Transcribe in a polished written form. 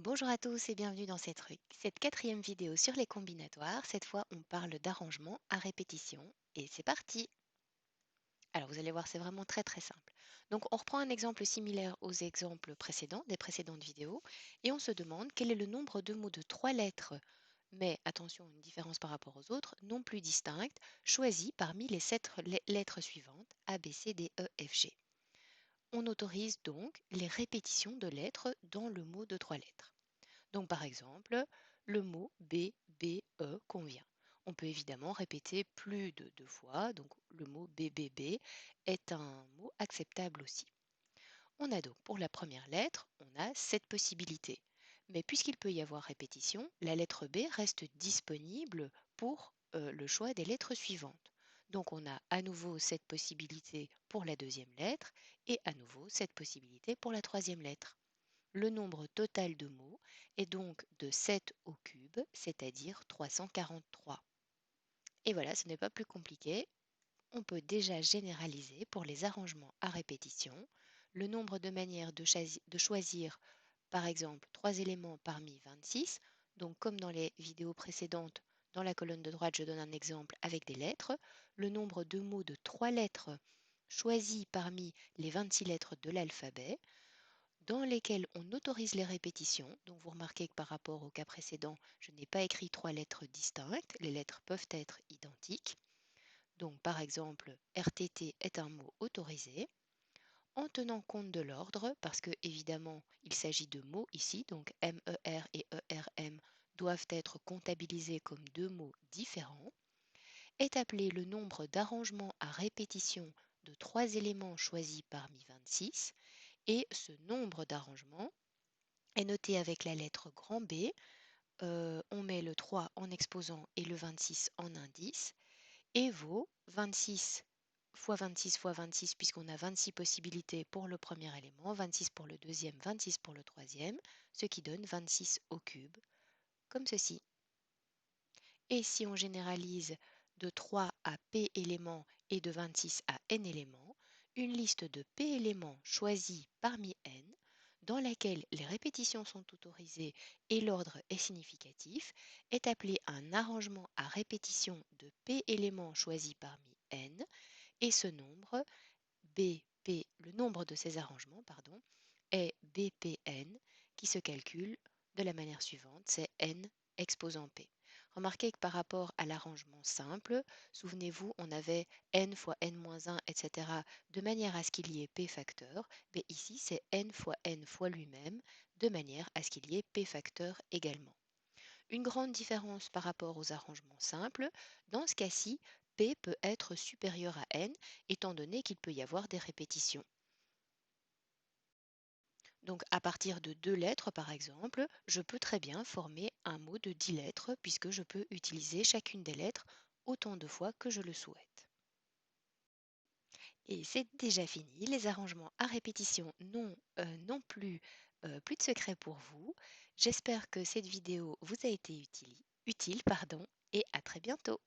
Bonjour à tous et bienvenue dans cette quatrième vidéo sur les combinatoires. Cette fois, on parle d'arrangement à répétition et c'est parti. Alors, vous allez voir, c'est vraiment très simple. Donc, on reprend un exemple similaire aux exemples précédents, des précédentes vidéos, et on se demande quel est le nombre de mots de trois lettres, mais attention, une différence par rapport aux autres, non plus distinctes, choisis parmi les sept lettres suivantes, A, B, C, D, E, F, G. On autorise donc les répétitions de lettres dans le mot de trois lettres. Donc par exemple, le mot B, B, E convient. On peut évidemment répéter plus de deux fois, donc le mot BBB est un mot acceptable aussi. On a donc pour la première lettre, on a sept possibilités. Mais puisqu'il peut y avoir répétition, la lettre B reste disponible pour le choix des lettres suivantes. Donc on a à nouveau cette possibilité pour la deuxième lettre et à nouveau cette possibilité pour la troisième lettre. Le nombre total de mots est donc de 7 au cube, c'est-à-dire 343. Et voilà, ce n'est pas plus compliqué. On peut déjà généraliser pour les arrangements à répétition le nombre de manières de choisir, par exemple, 3 éléments parmi 26. Donc, comme dans les vidéos précédentes, dans la colonne de droite, je donne un exemple avec des lettres. Le nombre de mots de 3 lettres choisis parmi les 26 lettres de l'alphabet dans lesquels on autorise les répétitions. Donc vous remarquez que par rapport au cas précédent, je n'ai pas écrit trois lettres distinctes, les lettres peuvent être identiques. Donc par exemple, RTT est un mot autorisé en tenant compte de l'ordre, parce que évidemment il s'agit de mots ici, donc MER et ERM doivent être comptabilisés comme deux mots différents, est appelé le nombre d'arrangements à répétition de trois éléments choisis parmi 26, et ce nombre d'arrangements est noté avec la lettre grand B. On met le 3 en exposant et le 26 en indice et vaut 26 fois 26 fois 26 puisqu'on a 26 possibilités pour le premier élément, 26 pour le deuxième, 26 pour le troisième, ce qui donne 26 au cube, comme ceci. Et si on généralise de 3 à p éléments et de 26 à n éléments, une liste de p éléments choisis parmi n, dans laquelle les répétitions sont autorisées et l'ordre est significatif, est appelée un arrangement à répétition de p éléments choisis parmi n, et ce nombre, le nombre de ces arrangements, est BPN, qui se calcule de la manière suivante, c'est n exposant p. Remarquez que par rapport à l'arrangement simple, souvenez-vous, on avait n fois n-1, etc., de manière à ce qu'il y ait p facteur, mais ici c'est n fois lui-même, de manière à ce qu'il y ait p facteur également. Une grande différence par rapport aux arrangements simples, dans ce cas-ci, p peut être supérieur à n, étant donné qu'il peut y avoir des répétitions. Donc à partir de deux lettres, par exemple, je peux très bien former un mot de 10 lettres puisque je peux utiliser chacune des lettres autant de fois que je le souhaite. Et c'est déjà fini, les arrangements à répétition n'ont plus de secret pour vous. J'espère que cette vidéo vous a été utile, et à très bientôt.